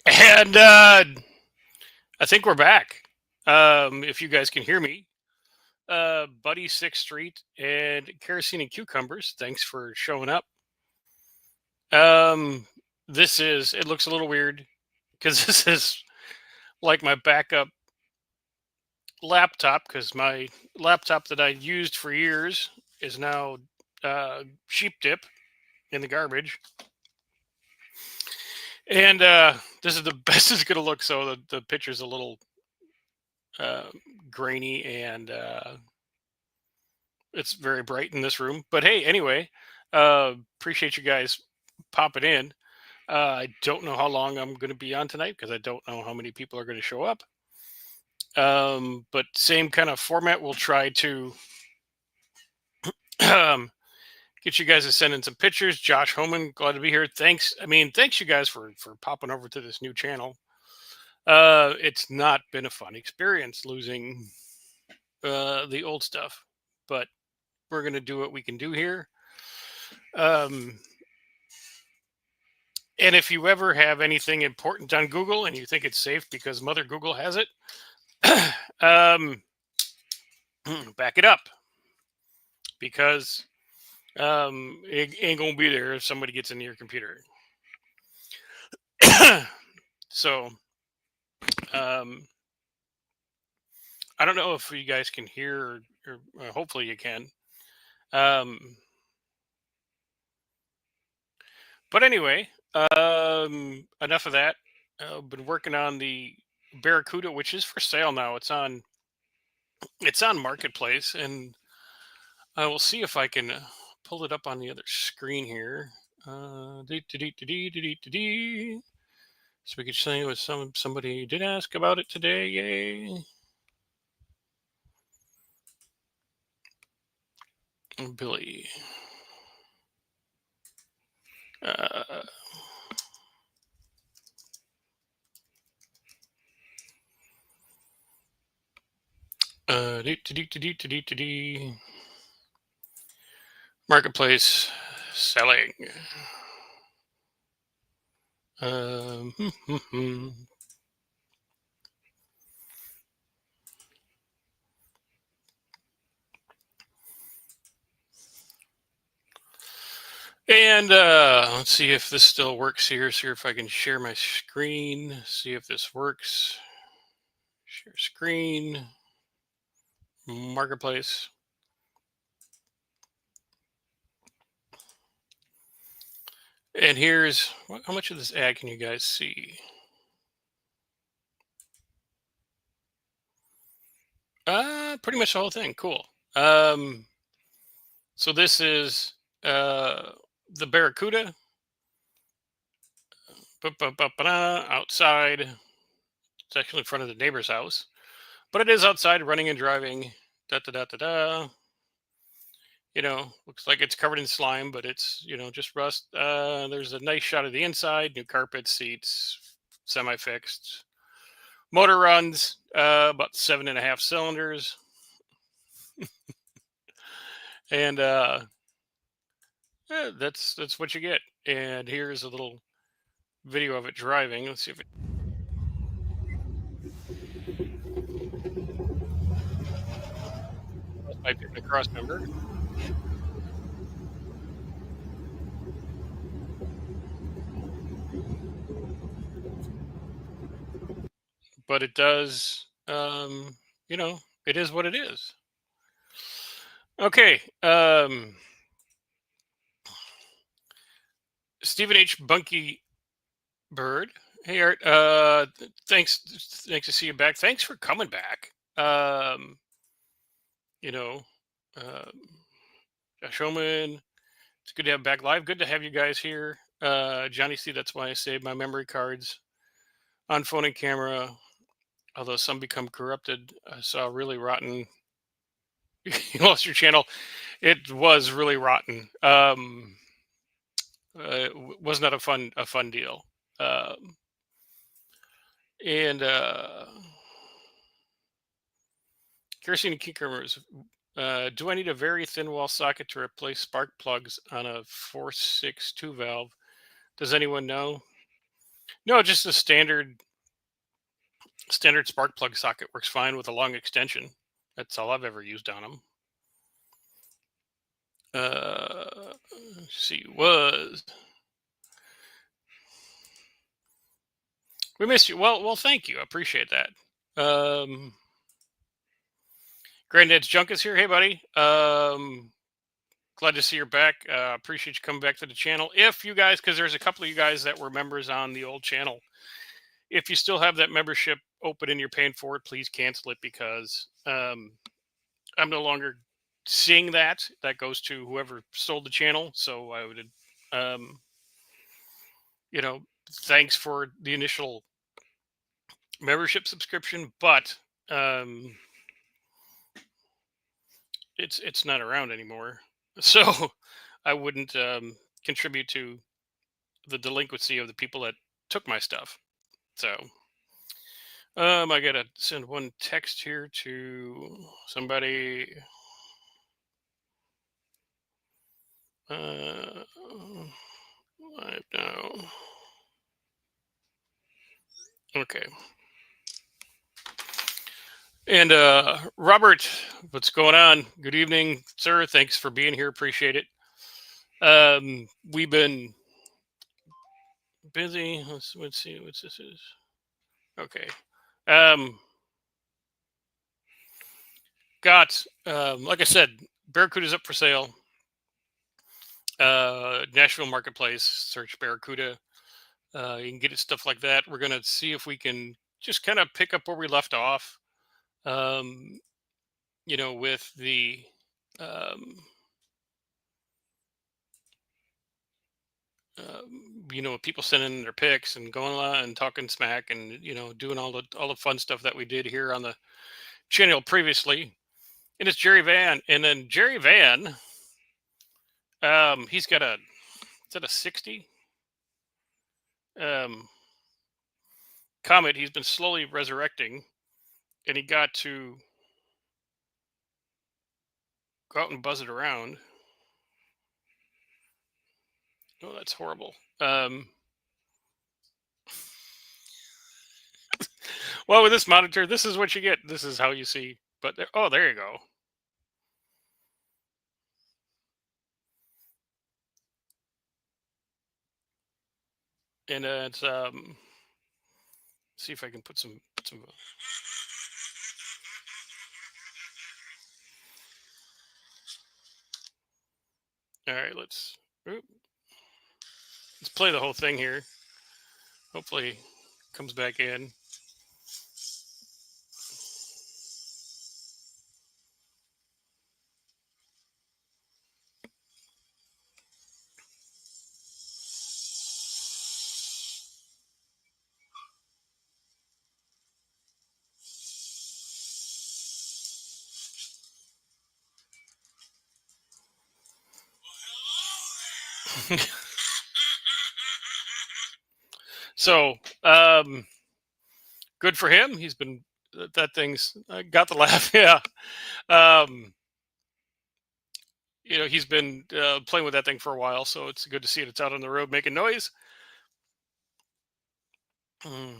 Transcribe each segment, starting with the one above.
And I think we're back. If you guys can hear me, Buddy Sixth Street and Kerosene and Cucumbers, thanks for showing up. Um, this is, it looks a little weird because this is like my backup laptop because my laptop that I used for years is now sheep dip in the garbage. And this is the best it's going to look. So the picture's a little uh, grainy and it's very bright in this room. But hey, anyway, appreciate you guys popping in. I don't know how long I'm going to be on tonight because I don't know how many people are going to show up. But same kind of format. We'll try to um, get you guys to send in some pictures. Josh Homan, glad to be here. Thanks. I mean, thanks you guys for popping over to this new channel. It's not been a fun experience losing the old stuff, but we're going to do what we can do here. Um, and if you ever have anything important on Google and you think it's safe because Mother Google has it, um, back it up because it ain't gonna be there if somebody gets into your computer. So um, I don't know if you guys can hear, or hopefully you can. Um, but anyway, enough of that. I've been working on the Barracuda, which is for sale now. It's on Marketplace, and I will see if I can pull it up on the other screen here. So we could say what somebody did ask about it today. Yay, Billy. Uh, Marketplace selling. Um, and let's see if this still works here. See if I can share my screen. See if this works. Share screen. Marketplace. And here's how much of this ad can you guys see? Pretty much the whole thing. Cool. Um, so this is uh the Barracuda outside. It's actually in front of the neighbor's house, but it is outside running and driving. Da da da da da. Looks like it's covered in slime, but it's just rust. There's a nice shot of the inside, new carpet, seats, semi-fixed. Motor runs about 7.5 cylinders, and that's what you get. And here's a little video of it driving. Let's see if it might be a cross member, but it does. It is what it is. Okay. Stephen H. Bunky Bird. Hey Art. Thanks to see you back. Thanks for coming back. You know, um, Josh Oman. It's good to have back live. Good to have you guys here. Johnny C. That's why I save my memory cards on phone and camera. Although some become corrupted. I saw really rotten. You lost your channel. It was really rotten. Was not a fun deal. Um, and kerosene and cucumbers. Do I need a very thin wall socket to replace spark plugs on a 462 valve? Does anyone know? No, just a standard spark plug socket works fine with a long extension. That's all I've ever used on them. Let's see, we missed you. Well, thank you. I appreciate that. Um, Granddad's Junk is here. Hey, buddy. Glad to see you're back. Appreciate you coming back to the channel. If you guys, because there's a couple of you guys that were members on the old channel, if you still have that membership open and you're paying for it, please cancel it because I'm no longer seeing that. That goes to whoever sold the channel. So I would, um, you know, thanks for the initial membership subscription, but um, it's not around anymore. So I wouldn't contribute to the delinquency of the people that took my stuff. So I gotta send one text here to somebody. I know. Okay. And Robert, what's going on? Good evening, sir. Thanks for being here. Appreciate it. We've been busy. Let's see what this is. Okay. Um, got like I said, Barracuda's up for sale. Nashville Marketplace. Search Barracuda. You can get it stuff like that. We're gonna see if we can just kind of pick up where we left off. Um, with the um, people sending their pics and going on and talking smack and doing all the fun stuff that we did here on the channel previously. And it's Jerry Van, and then Jerry Van, he's got a is that a 60 um, Comet. He's been slowly resurrecting, and he got to go out and buzz it around. Oh, that's horrible. Well, with this monitor, this is what you get. This is how you see. But oh, there you go. And it's see if I can put some. All right, let's play the whole thing here. Hopefully, comes back in. So, good for him. He's been that thing's got the laugh. Yeah. Um, he's been playing with that thing for a while, so it's good to see it. It's out on the road making noise. Mm.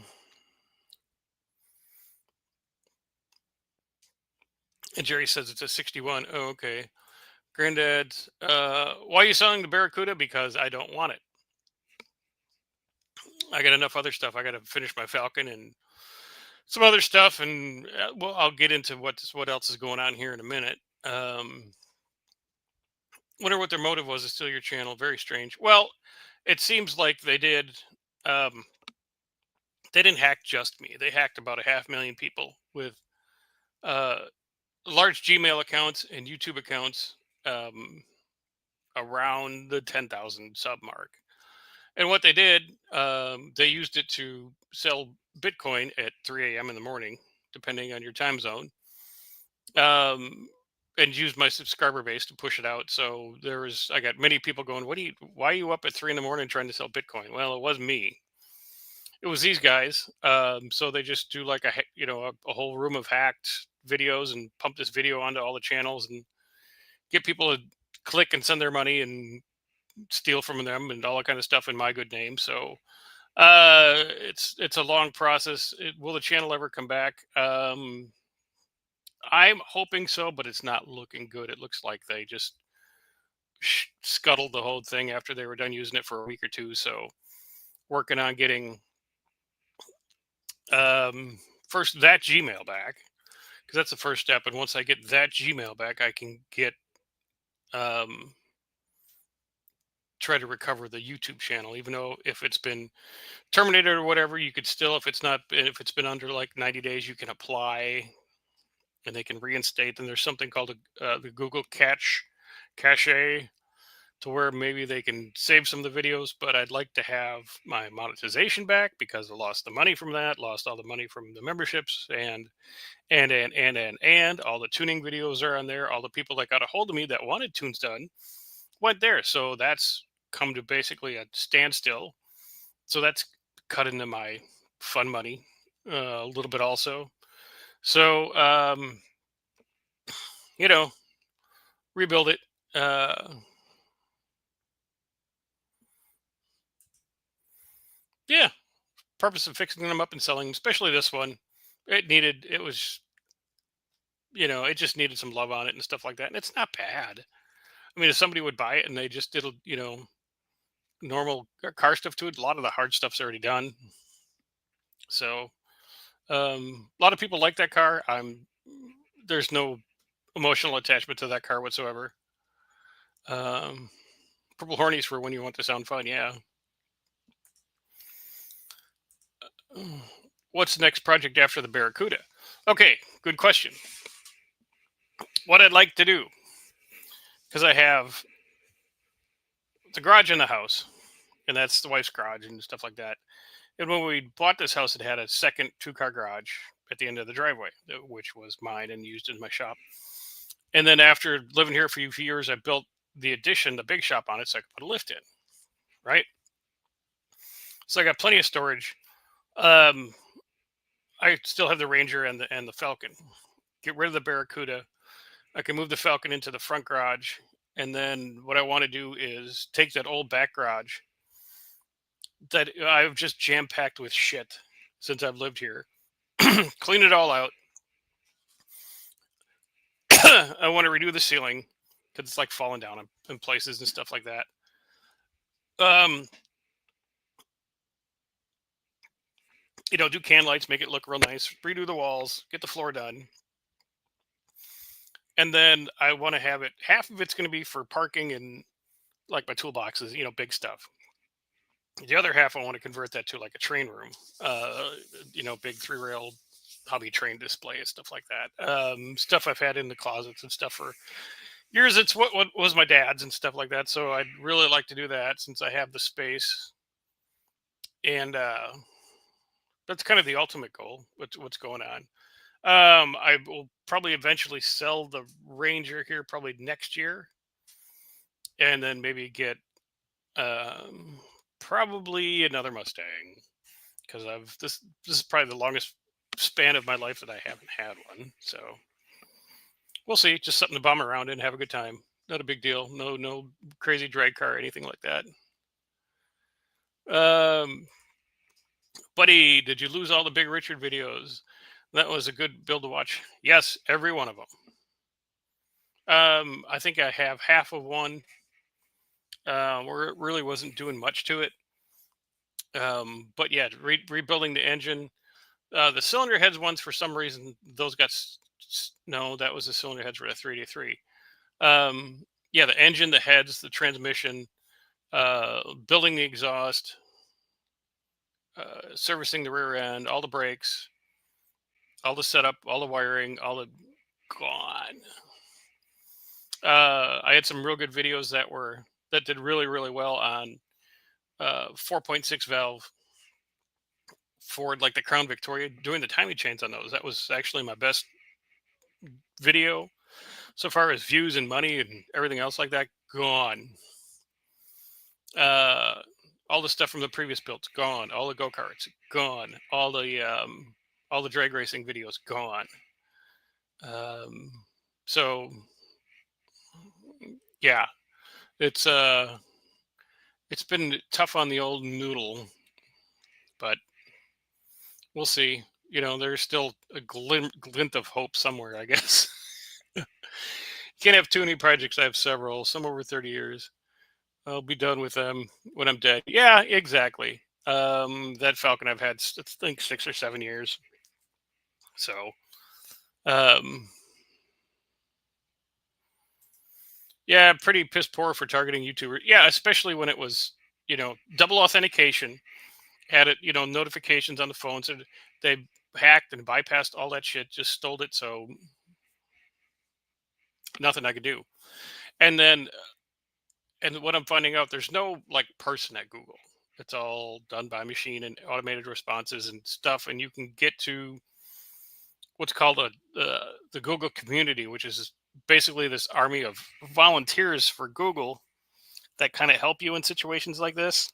And Jerry says it's a 61. Oh, okay. Granddad, why are you selling the Barracuda? Because I don't want it. I got enough other stuff. I got to finish my Falcon and some other stuff, and well, I'll get into what else is going on here in a minute. Wonder what their motive was to steal your channel. Very strange. Well, it seems like they did. Um, they didn't hack just me. They hacked about 500,000 people with uh, large Gmail accounts and YouTube accounts around the 10,000 sub mark. And what they did, they used it to sell Bitcoin at 3 a.m. in the morning, depending on your time zone, and used my subscriber base to push it out. So I got many people going, why are you up at 3 in the morning trying to sell Bitcoin? Well, it was me. It was these guys. So they just do like a whole room of hacked videos and pump this video onto all the channels and get people to click and send their money and steal from them and all that kind of stuff in my good name. So It's a long process. Will the channel ever come back? I'm hoping so, but it's not looking good. It looks like they just scuttled the whole thing after they were done using it for a week or two. So working on getting um, first that Gmail back, because that's the first step. And once I get that Gmail back, I can get um, try to recover the YouTube channel. Even though if it's been terminated or whatever, you could still, if it's been under like 90 days, you can apply and they can reinstate. And there's something called the Google cache to where maybe they can save some of the videos. But I'd like to have my monetization back because I lost the money from that, lost all the money from the memberships, and all the tuning videos are on there. All the people that got a hold of me that wanted tunes done went there. So that's come to basically a standstill. So that's cut into my fun money a little bit also. So you know, rebuild it. Yeah, purpose of fixing them up and selling, especially this one, it was, it just needed some love on it and stuff like that. And it's not bad. I mean, if somebody would buy it and they just did, normal car stuff to it, a lot of the hard stuff's already done. So, a lot of people like that car. There's no emotional attachment to that car whatsoever. Um, Purple Hornies for when you want to sound fun. Yeah. What's the next project after the Barracuda? Okay, good question. What I'd like to do, because I have the garage in the house, and that's the wife's garage and stuff like that. And when we bought this house, it had a second two-car garage at the end of the driveway, which was mine and used in my shop. And then after living here for a few years, I built the addition, the big shop on it, so I could put a lift in. Right. So I got plenty of storage. Um, I still have the Ranger and the Falcon. Get rid of the Barracuda. I can move the Falcon into the front garage, and then what I want to do is take that old back garage that I've just jam packed with shit since I've lived here, clean it all out. I want to redo the ceiling because it's like falling down in places and stuff like that. Um, do can lights, make it look real nice, redo the walls, get the floor done. And then I want to have it, half of it's going to be for parking and like my toolboxes, big stuff. The other half, I want to convert that to like a train room, big 3-rail hobby train display and stuff like that. Stuff I've had in the closets and stuff for years. It's what was my dad's and stuff like that. So I'd really like to do that since I have the space. And that's kind of the ultimate goal. What's going on? I will probably eventually sell the Ranger here probably next year, and then maybe get um, probably another Mustang because I've this is probably the longest span of my life that I haven't had one. So we'll see. Just something to bum around in, have a good time. Not a big deal. No crazy drag car or anything like that. Um, Buddy, did you lose all the Big Richard videos? That was a good build to watch. Yes, every one of them. I think I have half of one where it really wasn't doing much to it. But yeah, rebuilding the engine. The cylinder heads ones, for some reason, those got no. That was the cylinder heads for the 383. Yeah, the engine, the heads, the transmission, building the exhaust, servicing the rear end, all the brakes, all the setup, all the wiring, all the gone. I had some real good videos that did really really well on 4.6 valve Ford, like the Crown Victoria, doing the timing chains on those. That was actually my best video so far as views and money and everything else like that. Gone. Uh, all the stuff from the previous builds gone. All the go karts gone. All the drag racing videos gone. Um, so yeah, it's it's been tough on the old noodle. but we'll see. There's still a glint of hope somewhere, I guess. Can't have too many projects. I have several, some over 30 years. I'll be done with them when I'm dead. Yeah, exactly. That Falcon I've had, I think, 6 or 7 years. So, um, yeah, pretty piss poor for targeting YouTubers. Yeah, especially when it was, double authentication, had it, notifications on the phone. So they hacked and bypassed all that shit, just stole it. So nothing I could do. And then, and what I'm finding out, there's no like person at Google. It's all done by machine and automated responses and stuff. And you can get to what's called the Google community, which is basically this army of volunteers for Google that kind of help you in situations like this.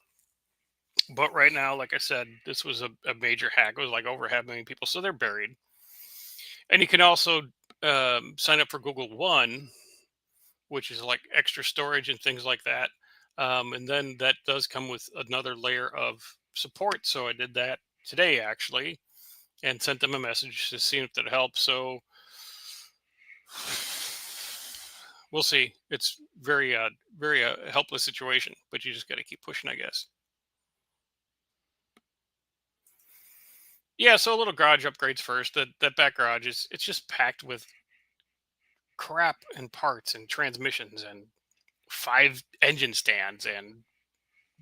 But right now, like I said, this was a major hack. It was like over 500,000 people, so they're buried. And you can also sign up for Google One, which is like extra storage and things like that. And then that does come with another layer of support. So I did that today actually, and sent them a message to see if that helps. So we'll see. It's very helpless situation, but you just got to keep pushing, I guess. Yeah, so a little garage upgrades first. That back garage it's just packed with crap and parts and transmissions and 5 engine stands and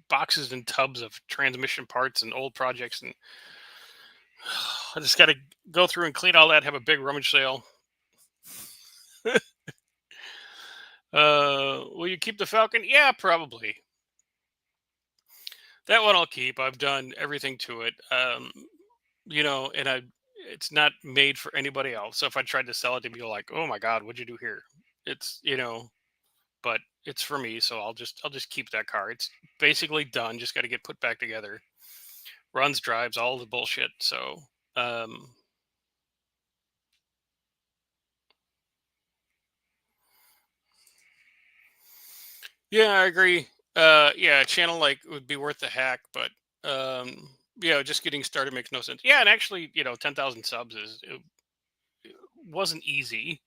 boxes and tubs of transmission parts and old projects, and I just got to go through and clean all that. Have a big rummage sale. Will you keep the Falcon? Yeah, probably. That one I'll keep. I've done everything to it. And it's not made for anybody else. So if I tried to sell it, to be like, "Oh my God, what'd you do here?" It's but it's for me, so I'll just keep that car. It's basically done. Just got to get put back together. Runs, drives, all the bullshit. So, um, yeah, I agree. Yeah, a channel like would be worth the hack, but yeah, just getting started makes no sense. Yeah, and actually, 10,000 subs it wasn't easy,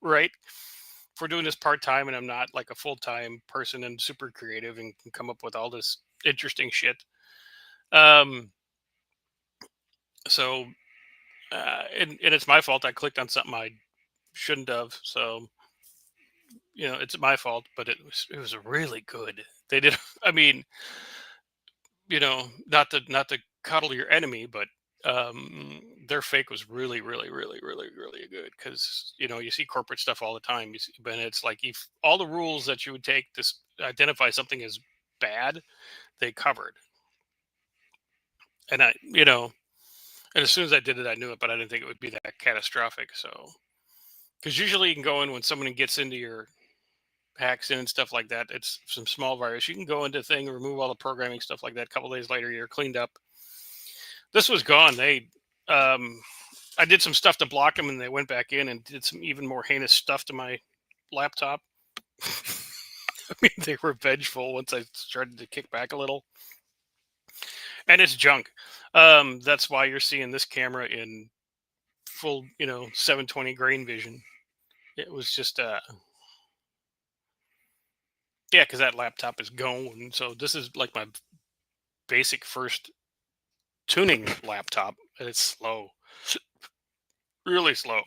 right? For doing this part time, and I'm not like a full time person and super creative and can come up with all this interesting shit. Um, so and it's my fault. I clicked on something I shouldn't have. So it's my fault. But it was really good. They did. I mean, not to coddle your enemy, but their fake was really, really, really, really, really good because you see corporate stuff all the time. But it's like if all the rules that you would take to identify something as bad, they covered. And and as soon as I did it, I knew it, but I didn't think it would be that catastrophic. So, because usually you can go in when someone gets into your hacks in and stuff like that, it's some small virus. You can go into thing, remove all the programming stuff like that. A couple days later, you're cleaned up. This was gone. Um, I did some stuff to block them, and they went back in and did some even more heinous stuff to my laptop. I mean, they were vengeful once I started to kick back a little, and it's junk. That's why you're seeing this camera in full, 720 grain vision. It was just, yeah, because that laptop is gone. So this is like my basic first tuning laptop, and it's slow, really slow.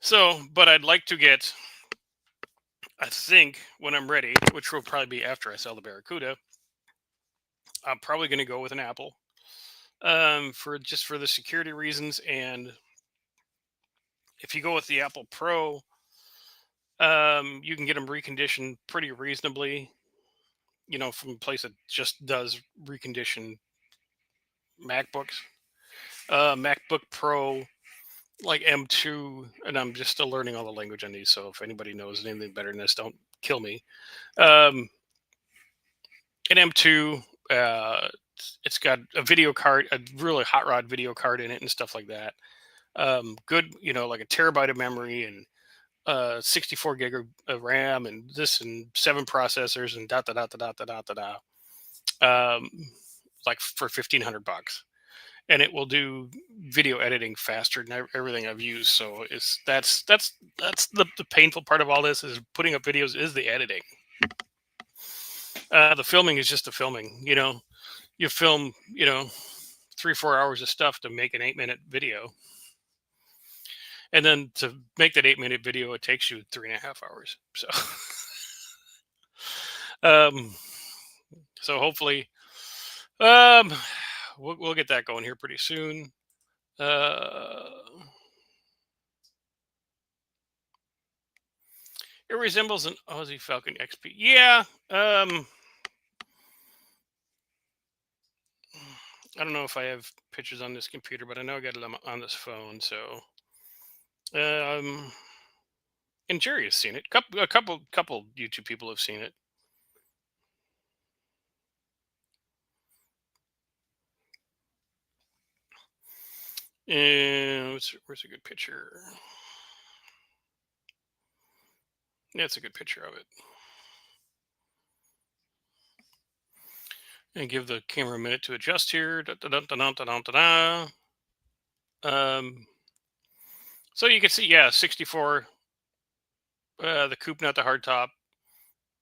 So, but I'd like to get, I think, when I'm ready, which will probably be after I sell the Barracuda, I'm probably going to go with an Apple, for the security reasons. And if you go with the Apple Pro, you can get them reconditioned pretty reasonably. From a place that just does recondition MacBooks. MacBook Pro, like M2, and I'm just still learning all the language on these. So if anybody knows anything better than this, don't kill me. Um, an M2, it's got a video card, a really hot rod video card in it, and stuff like that. Good, like a terabyte of memory and 64 gig of RAM and this and 7 processors and da da da da da da da da. like for $1,500, and it will do video editing faster than everything I've used. So it's that's the painful part of all this is putting up videos is the editing. The filming is just the filming. You film 3-4 hours of stuff to make an 8-minute video, and then to make that 8-minute video, it takes you 3.5 hours. So, um, so hopefully, um, we'll get that going here pretty soon. Uh, it resembles an Aussie Falcon XP. Yeah. I don't know if I have pictures on this computer, but I know I got them on this phone. So, um, and Jerry has seen it. A couple YouTube people have seen it. And where's a good picture? Yeah, it's a good picture of it. And give the camera a minute to adjust here. Da, da, da, da, da, da, da, da. So you can see, yeah, 64. The coupe, not the hardtop.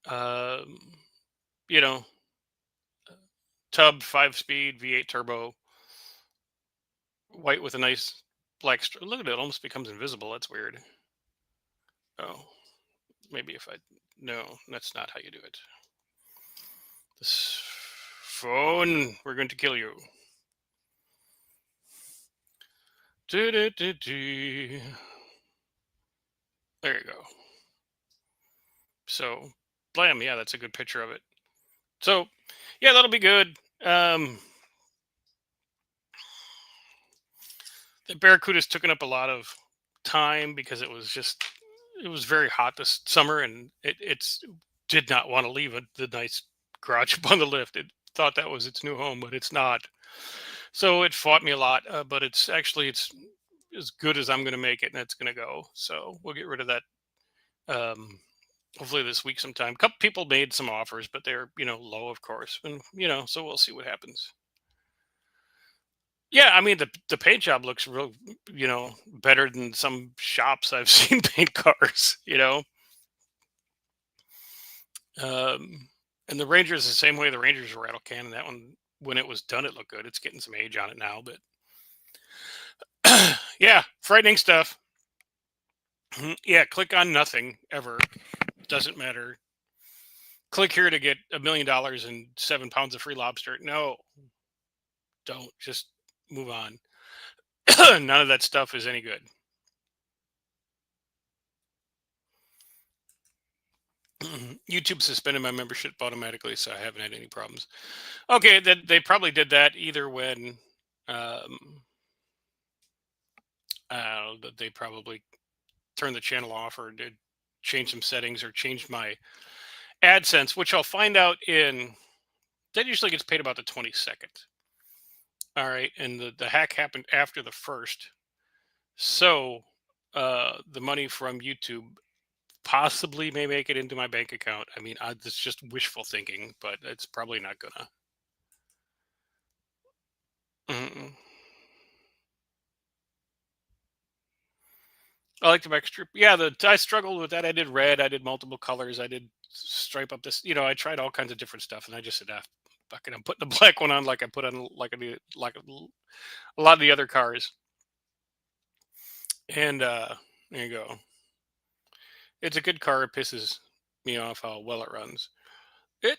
Um, you know, tub 5-speed V8 turbo, white with a nice black. Look at it, almost becomes invisible. That's weird. Oh, maybe if I. No, that's not how you do it. This phone, we're going to kill you. Do, do, do, do. There you go. So, blam, yeah, that's a good picture of it. So, yeah, that'll be good. The Barracuda's taken up a lot of time because it was very hot this summer, and it's did not want to leave the nice garage up on the lift. It thought that was its new home, but it's not. So it fought me a lot, but it's as good as I'm going to make it, and it's going to go. So we'll get rid of that. Hopefully this week sometime. A couple people made some offers, but they're low, of course, and so we'll see what happens. Yeah, I mean the paint job looks real, better than some shops I've seen paint cars. And the Ranger is the same way. The Ranger's a rattle can, and that one, when it was done, it looked good. It's getting some age on it now, but yeah, frightening stuff. Yeah, click on nothing ever. Doesn't matter. Click here to get $1 million and 7 pounds of free lobster. No, don't. Just move on. None of that stuff is any good. YouTube suspended my membership automatically, so I haven't had any problems. Okay, they probably did that either when they probably turned the channel off or did change some settings or changed my AdSense, which I'll find out that usually gets paid about the 22nd. All right, and the hack happened after the first, so the money from YouTube possibly may make it into my bank account. I mean, it's just wishful thinking, but it's probably not gonna. Mm-mm. I like the back strip. Yeah, I struggled with that. I did red. I did multiple colors. I did stripe up this. I tried all kinds of different stuff, and I just said, "Ah, fucking, I'm putting the black one on like I put on a lot of the other cars." And there you go. It's a good car. It pisses me off how well it runs. It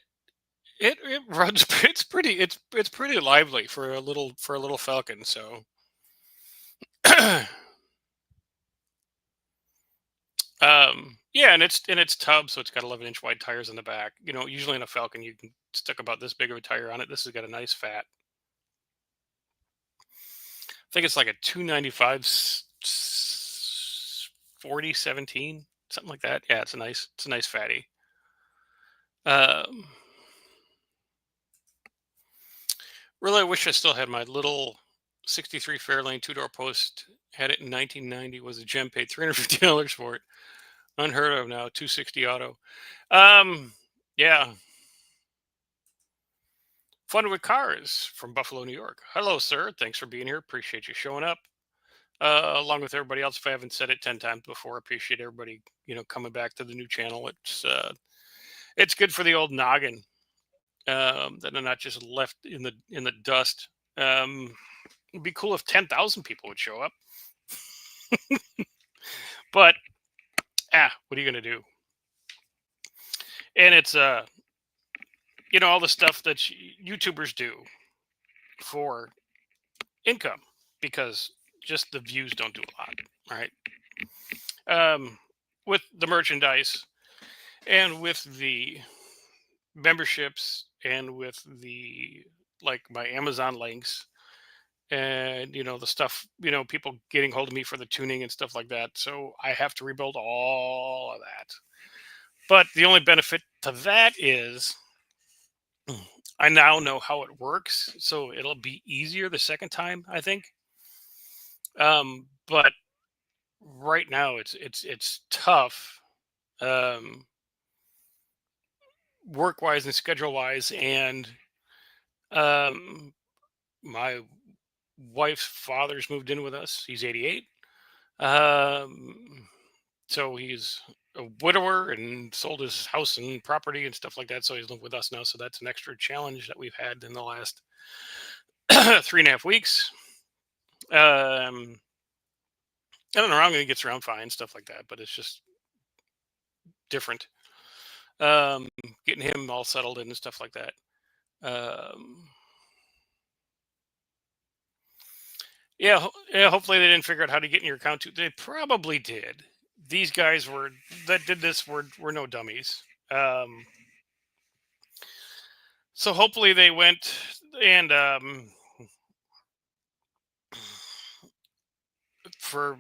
it runs. It's pretty lively for a little Falcon. So. Yeah, and it's tub, so it's got 11-inch wide tires in the back. Usually in a Falcon you can stick about this big of a tire on it. This has got a nice fat. I think it's like a 295 4017, something like that. Yeah, it's a nice fatty. Really, I wish I still had my little 63 Fairlane two-door post. Had it in 1990. Was a gem. Paid $350 for it. Unheard of now. 260 auto. Yeah. Fun with Cars from Buffalo, New York. Hello, sir. Thanks for being here. Appreciate you showing up. Along with everybody else, if I haven't said it 10 times before, appreciate everybody, coming back to the new channel. It's good for the old noggin, that are not just left in the dust. It'd be cool if 10,000 people would show up, but what are you gonna do? And it's all the stuff that YouTubers do for income, because just the views don't do a lot, right? With the merchandise and with the memberships and with the, like, my Amazon links, and the stuff, people getting hold of me for the tuning and stuff like that, so I have to rebuild all of that. But the only benefit to that is I now know how it works, so it'll be easier the second time, I think. But right now it's tough, um work wise and schedule wise, and um my wife's father's moved in with us. He's 88. um so he's a widower and sold his house and property and stuff like that, so he's living with us now, so that's an extra challenge that we've had in the last 3.5 weeks. um I don't know, I'm gonna get around fine, stuff like that, but it's just different. um Getting him all settled in and stuff like that. um Yeah, yeah. Hopefully, they didn't figure out how to get in your account too. They probably did. These guys that did this were no dummies. Um, so hopefully they went and, for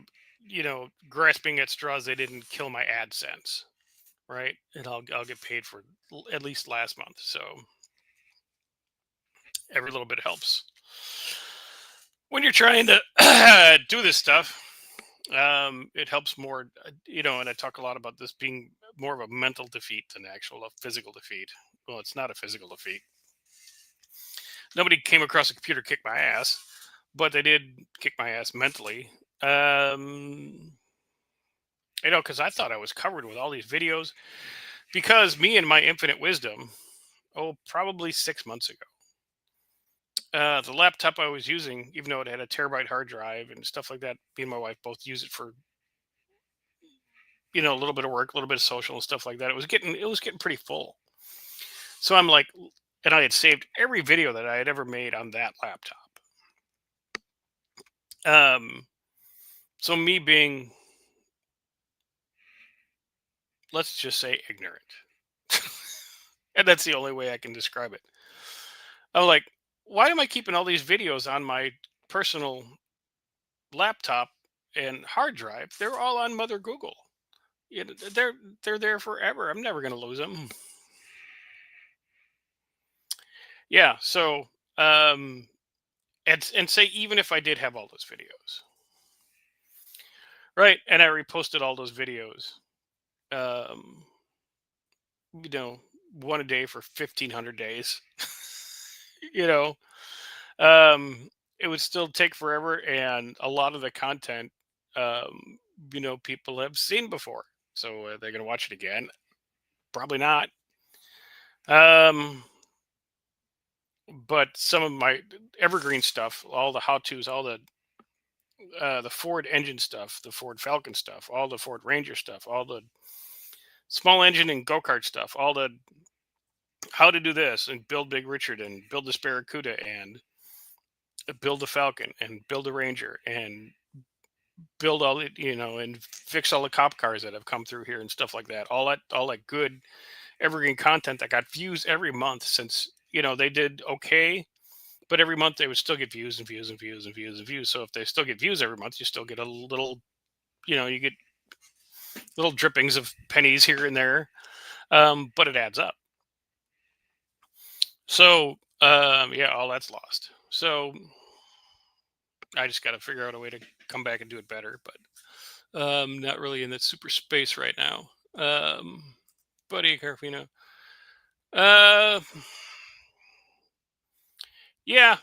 grasping at straws, they didn't kill my AdSense, right? And I'll get paid for at least last month. So every little bit helps when you're trying to do this stuff. It helps more, and I talk a lot about this being more of a mental defeat than actual a physical defeat. Well, it's not a physical defeat. Nobody came across a computer kick my ass, but they did kick my ass mentally. um because I thought I was covered with all these videos, because me and my infinite wisdom, probably 6 months ago, the laptop I was using, even though it had a terabyte hard drive and stuff like that, me and my wife both use it for a little bit of work, a little bit of social and stuff like that. It was getting pretty full. So I'm like, and I had saved every video that I had ever made on that laptop. Um, so me being, let's just say, ignorant, and that's the only way I can describe it. I'm like, why am I keeping all these videos on my personal laptop and hard drive? They're all on Mother Google. They're there forever. I'm never gonna lose them. Yeah. So, um, and say, even if I did have all those videos, right, and I reposted all those videos, um, you know, one a day for 1,500 days, you know, um, it would still take forever, and a lot of the content, people have seen before. So they're gonna watch it again? Probably not. Um, but some of my evergreen stuff, all the how tos, all the Ford engine stuff, the Ford Falcon stuff, all the Ford Ranger stuff, all the small engine and go kart stuff, all the how to do this and build Big Richard and build this Barracuda and build a Falcon and build a Ranger and build all it, and fix all the cop cars that have come through here and stuff like that. All that good evergreen content that got views every month since they did okay, but every month they would still get views and views and views and views and views. So if they still get views every month, you still get a little, you get little drippings of pennies here and there, but it adds up. So yeah, all that's lost. So I just got to figure out a way to come back and do it better, but not really in that super space right now. Buddy Carfino. Uh, Yeah,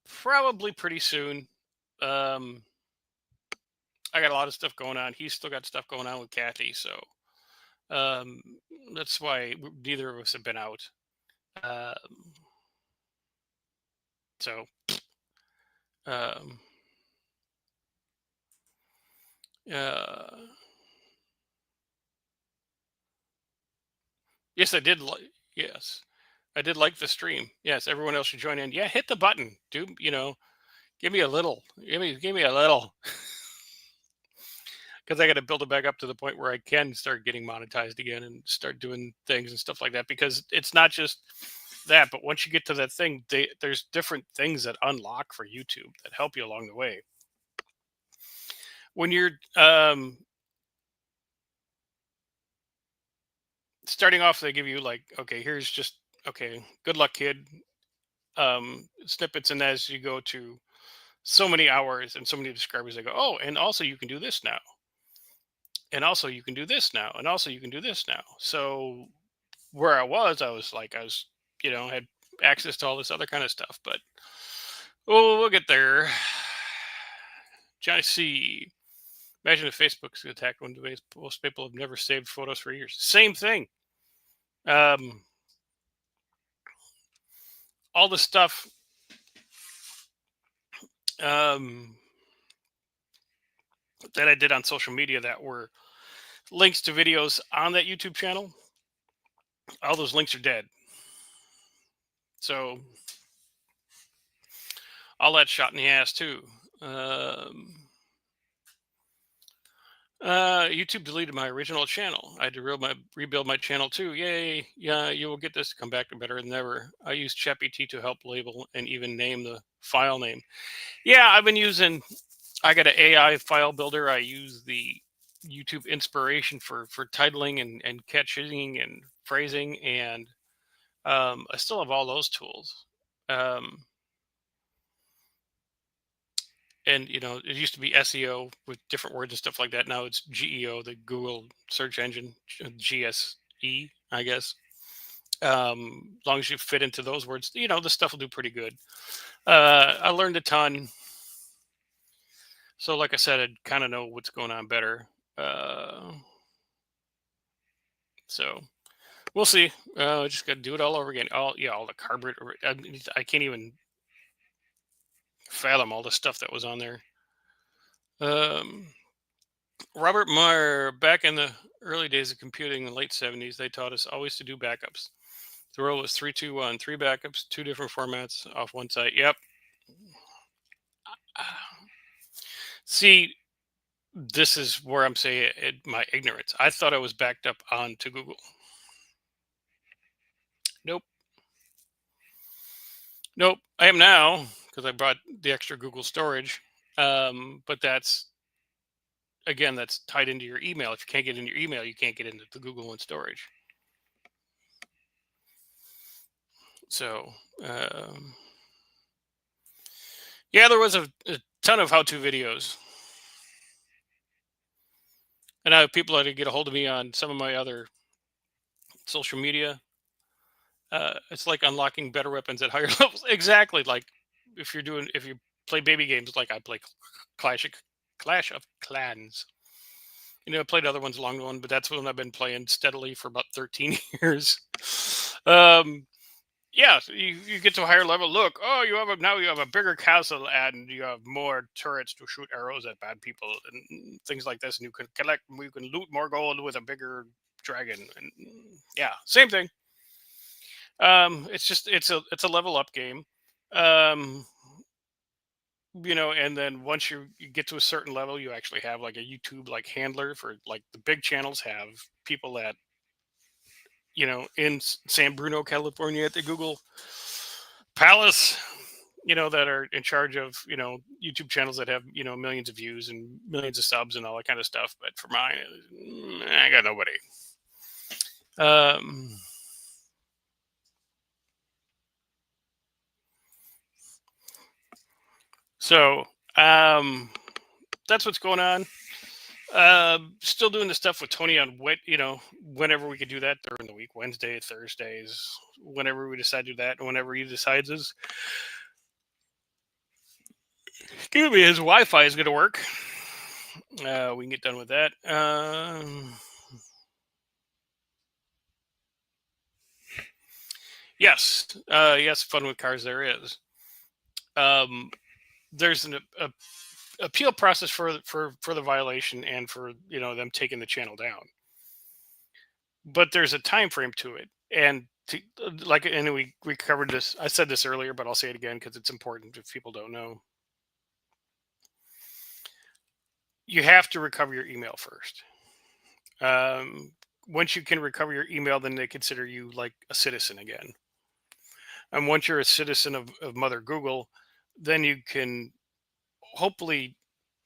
probably pretty soon. Um, I got a lot of stuff going on. He's still got stuff going on with Kathy, so um, that's why neither of us have been out. Um, so um, uh, yes, I did. Yes, I did like the stream. Yes, everyone else should join in. Yeah, hit the button, dude. Give me a little. Give me a little, because I got to build it back up to the point where I can start getting monetized again and start doing things and stuff like that. Because it's not just that, but once you get to that thing, there's different things that unlock for YouTube that help you along the way. When you're starting off, they give you like, okay, here's just okay, good luck, kid. Snippets, and as you go to so many hours and so many subscribers, they go, oh, and also you can do this now, and also you can do this now, and also you can do this now. So where I was like, had access to all this other kind of stuff, but we'll get there. Johnny C. Imagine if Facebook's attacked one day. Most people have never saved photos for years. Same thing. Um, all the stuff um, that I did on social media that were links to videos on that YouTube channel, all those links are dead. So all that shot in the ass too. Um, YouTube deleted my original channel. I had to rebuild my channel too. Yay! Yeah, you will get this to come back to better than ever. I use ChatGPT to help label and even name the file name. Yeah, I've been using. I got an AI file builder. I use the YouTube inspiration for titling and catching and phrasing, and I still have all those tools. Um, and it used to be SEO with different words and stuff like that. Now it's GEO, the Google search engine, GSE, I guess. As long as you fit into those words, the stuff will do pretty good. I learned a ton. So like I said, I kind of know what's going on better. So we'll see. Just got to do it all over again. All the carburetor. I can't even fathom all the stuff that was on there. Um, Robert Meyer, back in the early days of computing in the late 70s, they taught us always to do backups. The rule was 3-2-1, three backups, two different formats off one site. Yep. See, this is where I'm saying my ignorance. I thought I was backed up onto Google. Nope. Nope. I am now because I brought the extra Google storage. But that's tied into your email. If you can't get into your email, you can't get into the Google One storage. So, yeah, there was a ton of how-to videos, and I have people that get a hold of me on some of my other social media. It's like unlocking better weapons at higher levels. Exactly, like if you play baby games, like I play Clash of, Clash of Clans. I played other ones along the one, but that's one I've been playing steadily for about 13 years. Um, yeah, so you get to a higher level. Look, oh, now you have a bigger castle and you have more turrets to shoot arrows at bad people and things like this. And you can loot more gold with a bigger dragon. And yeah, same thing. It's a level up game. Um, and then once you get to a certain level, you actually have like a YouTube like handler for like the big channels have people that in San Bruno, California, at the Google Palace, that are in charge of YouTube channels that have millions of views and millions of subs and all that kind of stuff. But for mine, I got nobody. Um, so that's what's going on. Still doing the stuff with Tony on whenever we could do that during the week, Wednesday, Thursdays, whenever we decide to do that, and whenever he decides his Wi-Fi is going to work. We can get done with that. Yes, yes, fun with cars there is. There's an appeal process for the violation and for them taking the channel down, but there's a time frame to it, and and we covered this. I said this earlier, but I'll say it again because it's important if people don't know. You have to recover your email first. Once you can recover your email, then they consider you like a citizen again. And once you're a citizen of Mother Google, then you can hopefully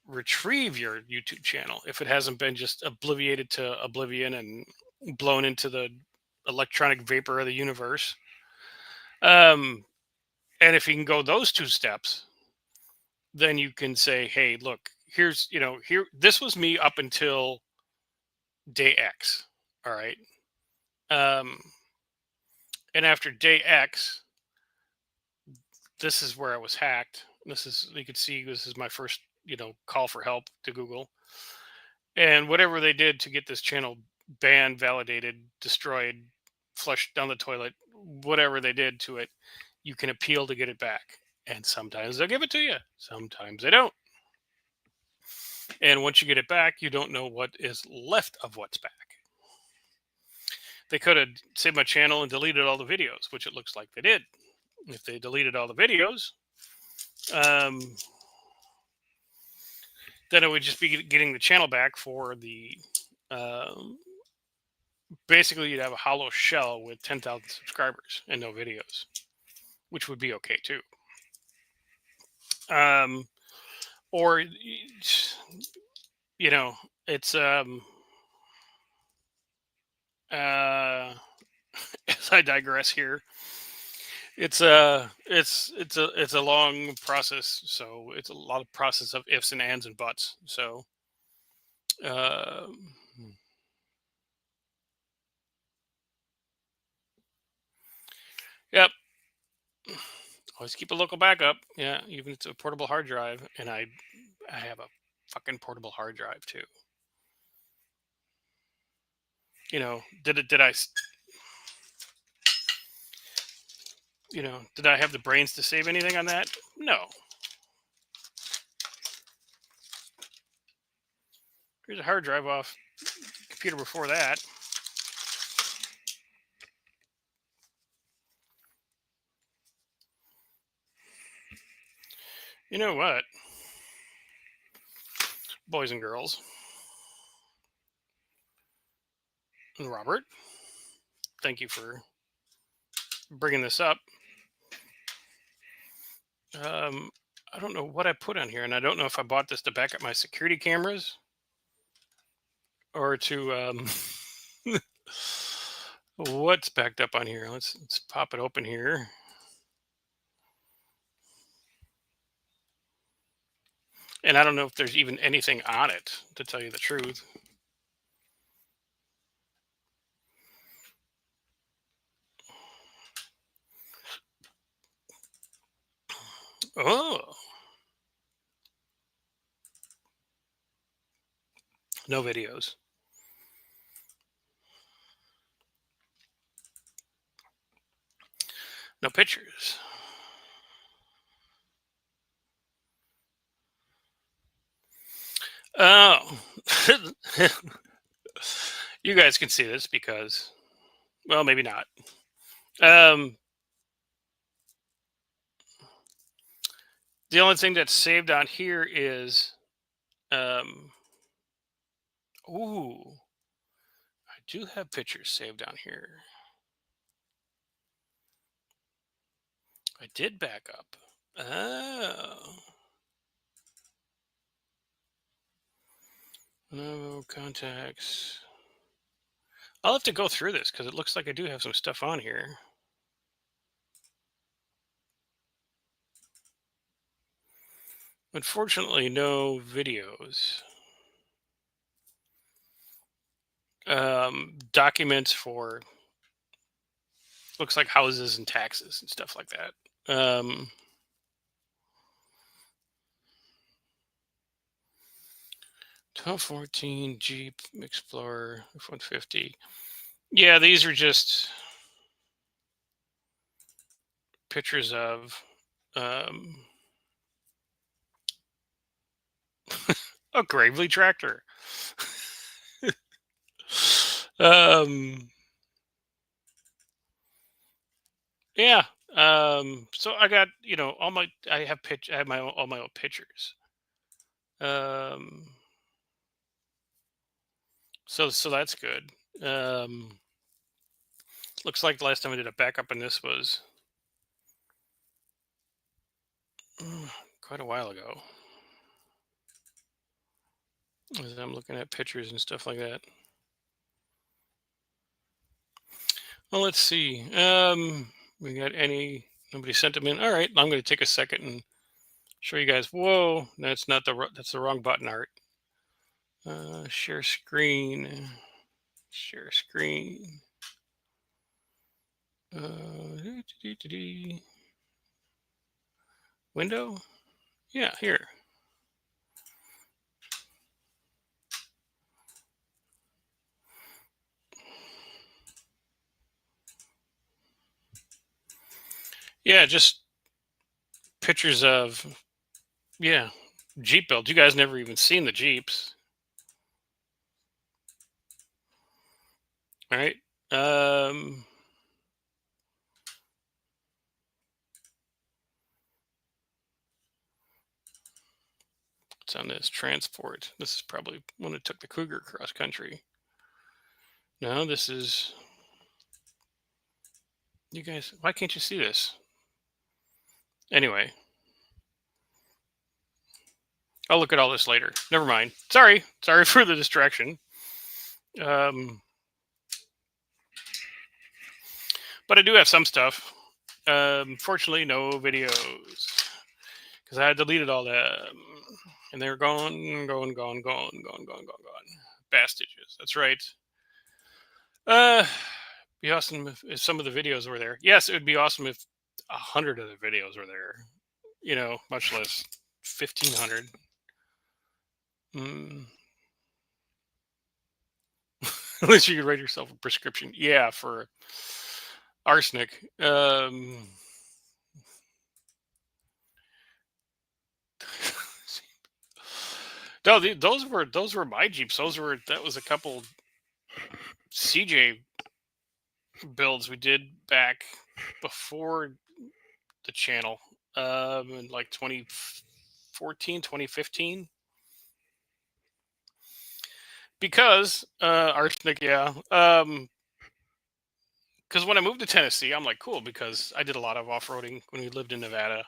retrieve your YouTube channel if it hasn't been just obliviated to oblivion and blown into the electronic vapor of the universe. And if you can go those two steps, then you can say, hey, look, here's, this was me up until day X. All right. And after day X, this is where I was hacked. You can see this is my first, call for help to Google. And whatever they did to get this channel banned, validated, destroyed, flushed down the toilet, whatever they did to it, you can appeal to get it back. And sometimes they'll give it to you, sometimes they don't. And once you get it back, you don't know what is left of what's back. They could have saved my channel and deleted all the videos, which it looks like they did. If they deleted all the videos, then it would just be getting the channel back for the basically you'd have a hollow shell with 10,000 subscribers and no videos, which would be okay too. Or it's as I digress here, it's a long process, so it's a lot of process of ifs and ands and buts. So yep, always keep a local backup. Yeah, even if it's a portable hard drive, and I have a fucking portable hard drive too. Did I have the brains to save anything on that? No. Here's a hard drive off computer before that. You know what, boys and girls, and Robert, thank you for bringing this up. I don't know what I put on here, and I don't know if I bought this to back up my security cameras or to what's backed up on here. Let's pop it open here. And I don't know if there's even anything on it, to tell you the truth. Oh, no videos. No pictures. Oh, you guys can see this because, well, maybe not. The only thing that's saved on here is, ooh, I do have pictures saved on here. I did back up. Oh. No contacts. I'll have to go through this because it looks like I do have some stuff on here. Unfortunately, no videos. documents for looks like houses and taxes and stuff like that. 1214 Jeep Explorer F-150. Yeah, these are just pictures of um, a Gravely tractor. um, yeah. So I got all my I have my all my old pictures. Um, so that's good. Um, looks like the last time I did a backup on this was quite a while ago. As I'm looking at pictures and stuff like that. Well, let's see. We got nobody sent them in. All right, I'm going to take a second and show you guys. Whoa, that's not that's the wrong button art. Share screen. Share screen. Window. Yeah, here. Yeah, just pictures of Jeep builds. You guys never even seen the Jeeps, all right? Um, it's on this transport. This is probably when it took the Cougar cross country. No, this is you guys. Why can't you see this? Anyway, I'll look at all this later. Never mind. Sorry for the distraction. Um, but I do have some stuff. Fortunately, no videos because I had deleted all them, and they were gone. Bastages. That's right. Be awesome if some of the videos were there. Yes, it would be awesome if 100 of the videos were there. Much less 1,500. Mm. Unless you could write yourself a prescription. Yeah, for arsenic. No, those were my Jeeps. That was a couple CJ builds we did back before the channel. In like 2014, 2015. Because arsenic, yeah. Because when I moved to Tennessee, I'm like, cool, because I did a lot of off-roading when we lived in Nevada.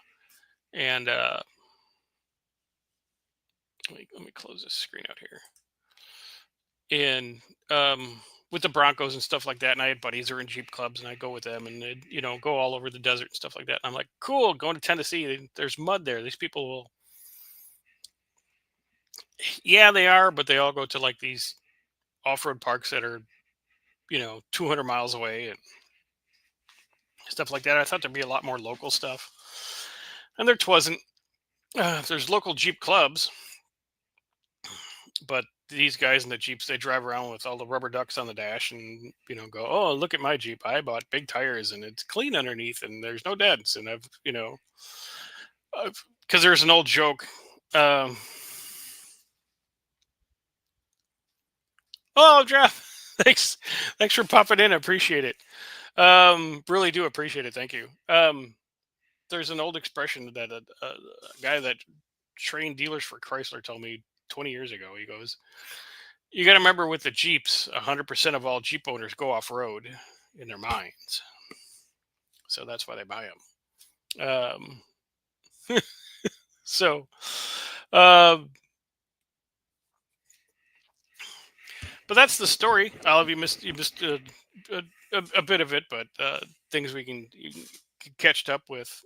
And let me close this screen out here. And with the Broncos and stuff like that, and I had buddies who were in Jeep clubs, and I go with them, and they'd go all over the desert and stuff like that. And I'm like, cool, going to Tennessee. There's mud there. These people will, yeah, they are, but they all go to like these off-road parks that are 200 miles away and stuff like that. I thought there'd be a lot more local stuff, and there wasn't. There's local Jeep clubs, but these guys in the Jeeps, they drive around with all the rubber ducks on the dash and go, oh, look at my Jeep, I bought big tires and it's clean underneath and there's no dents. And because there's an old joke. um oh, Jeff, thanks for popping in. I appreciate it. Really do appreciate it. Thank you. There's an old expression that a guy that trained dealers for Chrysler told me 20 years ago. He goes, you got to remember, with the Jeeps, 100% of all Jeep owners go off road in their minds. So that's why they buy them. So, um, but that's the story. All of you missed a bit of it, but things you can catch up with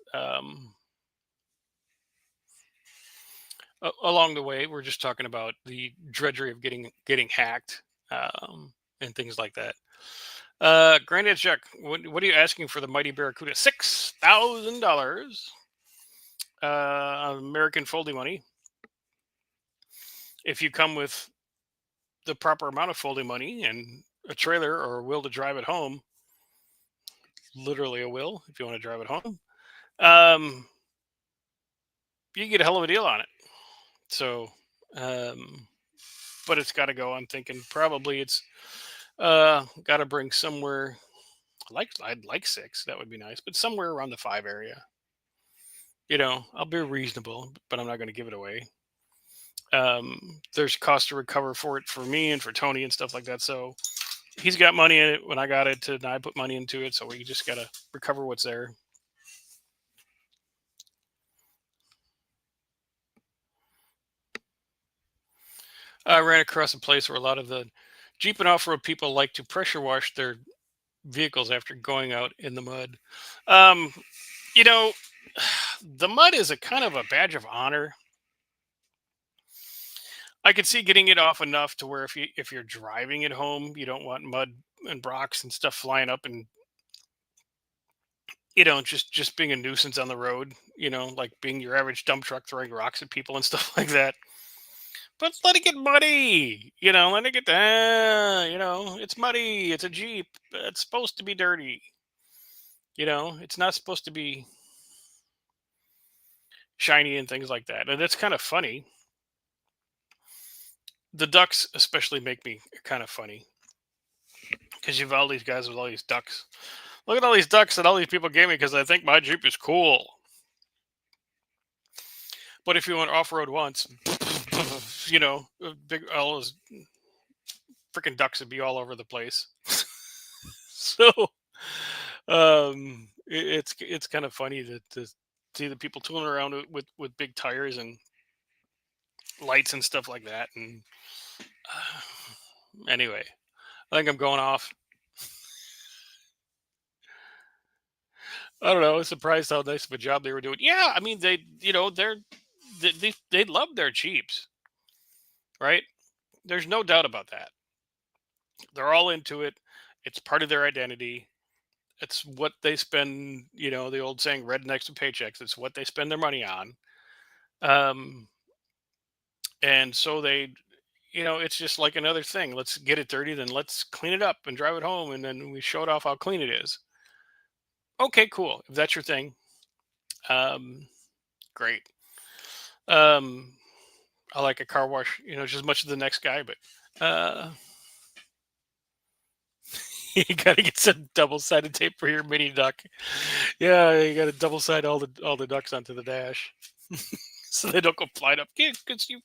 along the way. We're just talking about the drudgery of getting hacked, and things like that. Granddad Chuck, what are you asking for the mighty Barracuda? $6,000. American folding money. If you come with the proper amount of folding money and a trailer or a will to drive it home, literally a will if you want to drive it home, um, you get a hell of a deal on it. So, um, but it's got to go. I'm thinking probably it's got to bring somewhere. I'd like six. That would be nice, but somewhere around the five area. I'll be reasonable, but I'm not going to give it away. There's cost to recover for it for me and for Tony and stuff like that. So he's got money in it when I got it, and I put money into it. So we just got to recover what's there. I ran across a place where a lot of the Jeep and off-road people like to pressure wash their vehicles after going out in the mud. Um, you know, the mud is a kind of a badge of honor. I could see getting it off enough to where if you're driving it home, you don't want mud and rocks and stuff flying up and just being a nuisance on the road. Like being your average dump truck throwing rocks at people and stuff like that. But let it get muddy. Let it get it's muddy. It's a Jeep. It's supposed to be dirty. It's not supposed to be shiny and things like that. And it's kind of funny. The ducks especially make me kind of funny because you've all these guys with all these ducks. Look at all these ducks that all these people gave me because I think my Jeep is cool. But if you went off road once, big all those freaking ducks would be all over the place. So it's kind of funny to see the people tooling around with big tires and lights and stuff like that. And anyway, I think I'm going off. I don't know. I was surprised how nice of a job they were doing. Yeah, I mean they love their Jeeps, right? There's no doubt about that. They're all into it. It's part of their identity. It's what they spend. The old saying, "Rednecks with paychecks." It's what they spend their money on. Um, and so it's just like another thing. Let's get it dirty, then let's clean it up and drive it home, and then we show it off how clean it is. Okay, cool. If that's your thing, um, great. Um, I like a car wash, just as much as the next guy, but uh, you gotta get some double-sided tape for your mini duck. Yeah, you gotta double side all the ducks onto the dash, so they don't go flying up. Because you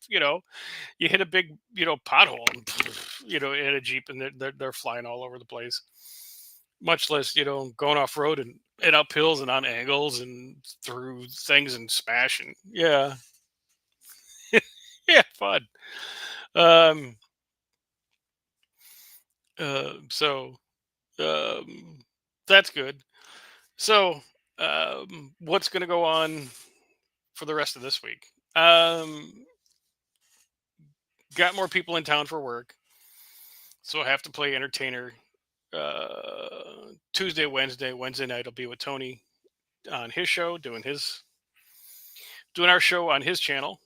hit a big pothole, and, in a Jeep, and they're flying all over the place. Much less going off road and up hills and on angles and through things and smashing. Yeah, yeah, fun. Um, so um, that's good. So what's going to go on for the rest of this week? Got more people in town for work, so I have to play entertainer. Tuesday, Wednesday night I'll be with Tony on his show, doing our show on his channel,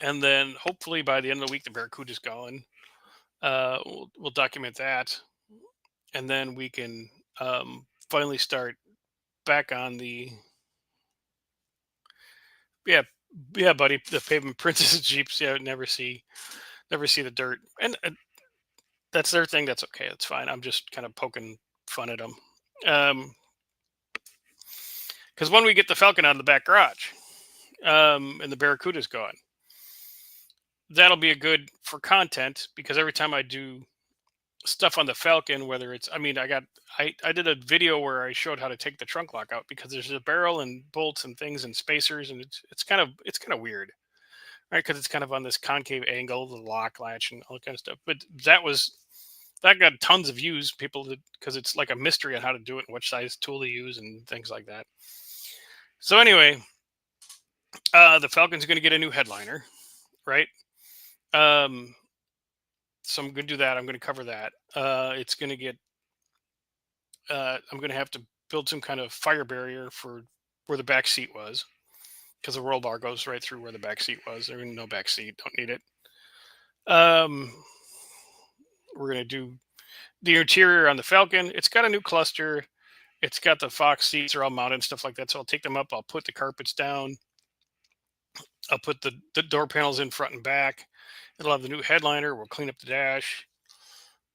and then hopefully by the end of the week the Barracuda's gone. We'll document that, and then we can finally start back on the yeah yeah buddy the pavement princess Jeeps. Yeah, never see the dirt, and that's their thing. That's okay. That's fine. I'm just kind of poking fun at them. Because when we get the Falcon out of the back garage, and the Barracuda's gone, that'll be a good for content because every time I do stuff on the Falcon, whether it's, I did a video where I showed how to take the trunk lock out because there's a barrel and bolts and things and spacers, and it's kind of weird, right? Because it's kind of on this concave angle, the lock latch and all that kind of stuff. But that got tons of views. People because it's like a mystery on how to do it and which size tool to use and things like that. So anyway, the Falcon's going to get a new headliner, right? Um, So I'm going to do that. I'm going to cover that. It's going to get. I'm going to have to build some kind of fire barrier for where the back seat was, because the roll bar goes right through where the back seat was. There's no back seat. Don't need it. Um, we're going to do the interior on the Falcon. It's got a new cluster. It's got the Fox seats are all mounted and stuff like that. So I'll take them up. I'll put the carpets down. I'll put the door panels in front and back. It'll have the new headliner. We'll clean up the dash.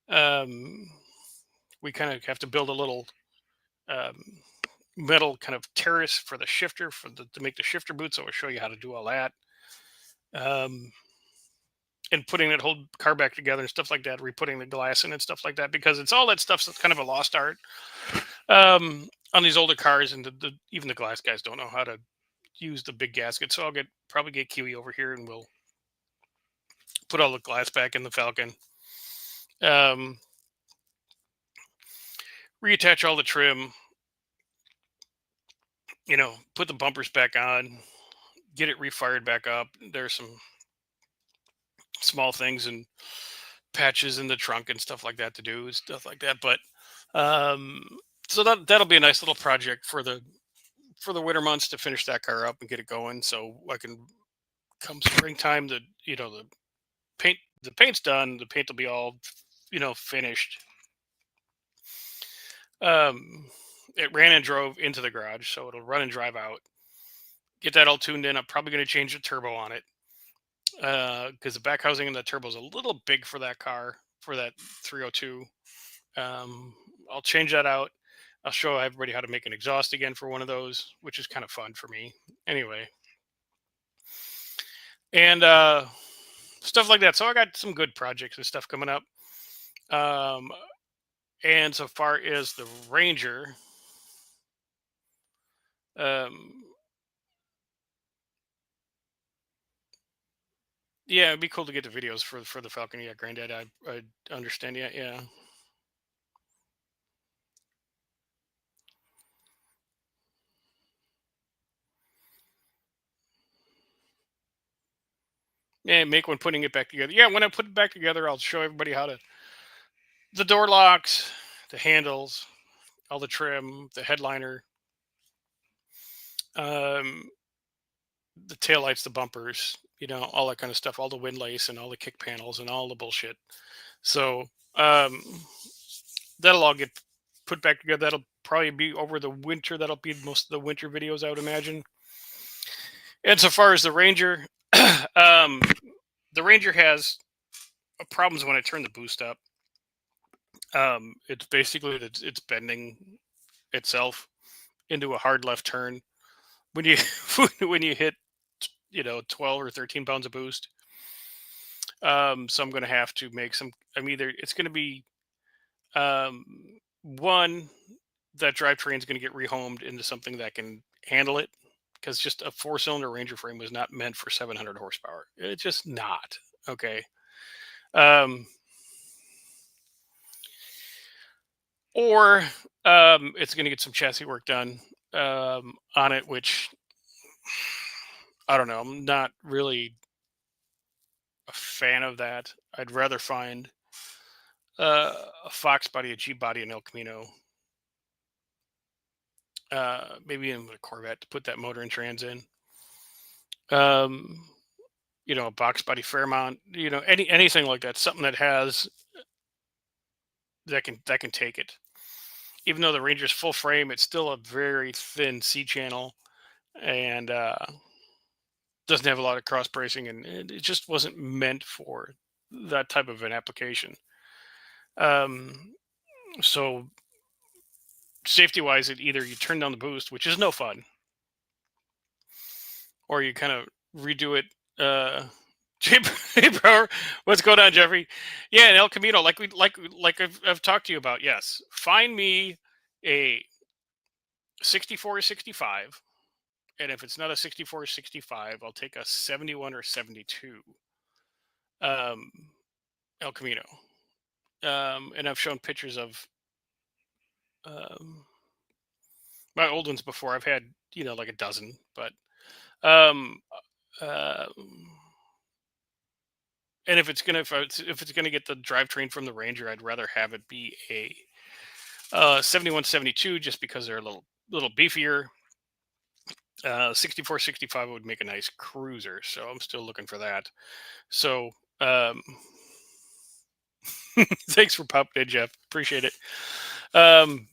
Um, we kind of have to build a little um, metal kind of terrace for the shifter to make the shifter boot. So I'll show you how to do all that. Um, and putting that whole car back together and stuff like that, re-putting the glass in and stuff like that, because it's all that stuff's kind of a lost art on these older cars, and even the glass guys don't know how to use the big gasket. So probably get Kiwi over here, and we'll put all the glass back in the Falcon. Um, reattach all the trim. Put the bumpers back on. Get it refired back up. There's some small things and patches in the trunk and stuff like that to do, stuff like that. But um, so that'll be a nice little project for the winter months to finish that car up and get it going. So I can come springtime, the paint's done. The paint will be all finished. It ran and drove into the garage, so it'll run and drive out. Get that all tuned in. I'm probably going to change the turbo on it, because the back housing in the turbo is a little big for that car, for that 302. I'll change that out. I'll show everybody how to make an exhaust again for one of those, which is kind of fun for me anyway. And stuff like that. So I got some good projects and stuff coming up. And so far as the Ranger, um, yeah, it'd be cool to get the videos for the Falcon. Yeah, Granddad, I understand. Yeah, yeah. Yeah, make one putting it back together. Yeah, when I put it back together, I'll show everybody how to the door locks, the handles, all the trim, the headliner, um, the taillights, the bumpers, all that kind of stuff, all the windlace and all the kick panels and all the bullshit. So um, that'll all get put back together. That'll probably be over the winter. That'll be most of the winter videos, I would imagine. And so far as the Ranger, um, the Ranger has problems when I turn the boost up. It's basically it's bending itself into a hard left turn when you when you hit 12 or 13 pounds of boost. So I'm going to have to make some. It's going to be um, one, that drivetrain is going to get rehomed into something that can handle it, because just a 4-cylinder Ranger frame was not meant for 700 horsepower. It's just not. Okay. Um, or it's going to get some chassis work done on it, which I don't know. I'm not really a fan of that. I'd rather find a Fox body, a Jeep body, an El Camino, maybe even a Corvette to put that motor and trans in. Um, a box body Fairmont, anything like that, something that has that can take it. Even though the Ranger's full frame, it's still a very thin C channel, and doesn't have a lot of cross bracing, and it just wasn't meant for that type of an application. Um, so safety wise, it either you turn down the boost, which is no fun, or you kind of redo it. Hey, bro, what's going on, Jeffrey? Yeah, and El Camino, like I've talked to you about. Yes, find me a 64 or 65, and if it's not a 64 or 65, I'll take a 71 or 72 um, El Camino. And I've shown pictures of um, my old ones before. I've had like a dozen, but um, uh, And if it's gonna get the drivetrain from the Ranger, I'd rather have it be a 7172, just because they're a little beefier. 6465 would make a nice cruiser, so I'm still looking for that. So um, thanks for popping in, Jeff. Appreciate it. Um,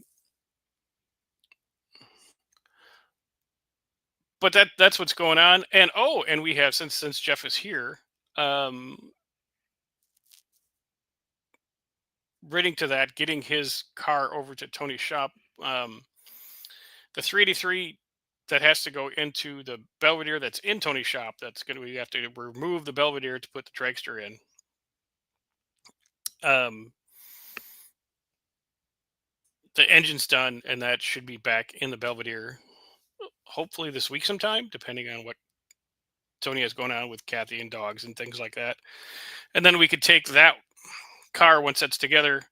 but that's what's going on. And and we have, since Jeff is here, um, relating to that, getting his car over to Tony's shop. Um, the 383 that has to go into the Belvedere that's in Tony's shop. We have to remove the Belvedere to put the dragster in. Um, the engine's done, and that should be back in the Belvedere hopefully this week sometime, depending on what Tony has going on with Kathy and dogs and things like that. And then we could take that car, once that's together,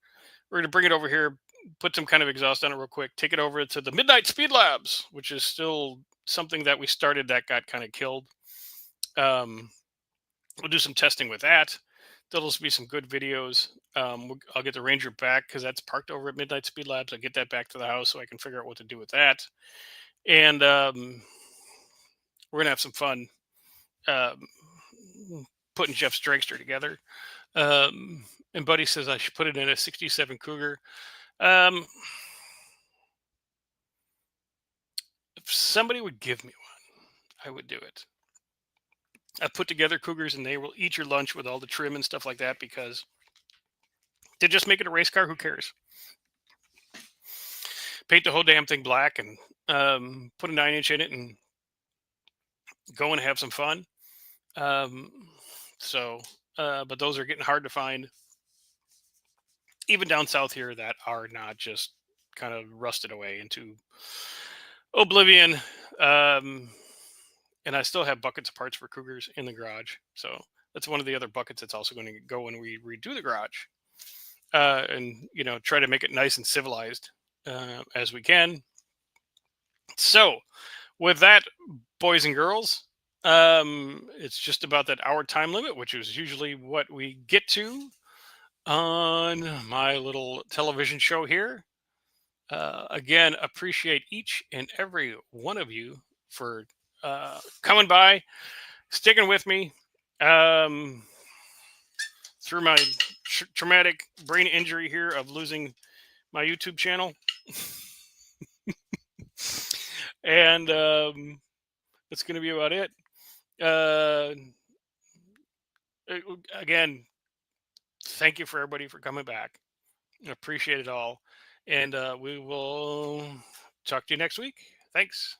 we're going to bring it over here, put some kind of exhaust on it real quick, take it over to the Midnight Speed Labs, which is still something that we started that got kind of killed. Um, we'll do some testing with that. There'll be some good videos. I'll get the Ranger back because that's parked over at Midnight Speed Labs. I'll get that back to the house so I can figure out what to do with that. And we're gonna have some fun um, putting Jeff's dragster together. And Buddy says I should put it in a '67 Cougar. Um, if somebody would give me one, I would do it. I put together Cougars, and they will eat your lunch with all the trim and stuff like that, because to just make it a race car, who cares? Paint the whole damn thing black, and put a 9-inch in it, and go and have some fun. Um, so, but those are getting hard to find, even down south here, that are not just kind of rusted away into oblivion. Um, and I still have buckets of parts for Cougars in the garage. So that's one of the other buckets that's also going to go when we redo the garage. And try to make it nice and civilized as we can. So with that, boys and girls, it's just about that hour time limit, which is usually what we get to on my little television show here. Again, appreciate each and every one of you for coming by, sticking with me through my traumatic brain injury here of losing my YouTube channel. And that's going to be about it. Again, thank you for everybody for coming back. I appreciate it all. And we will talk to you next week. Thanks.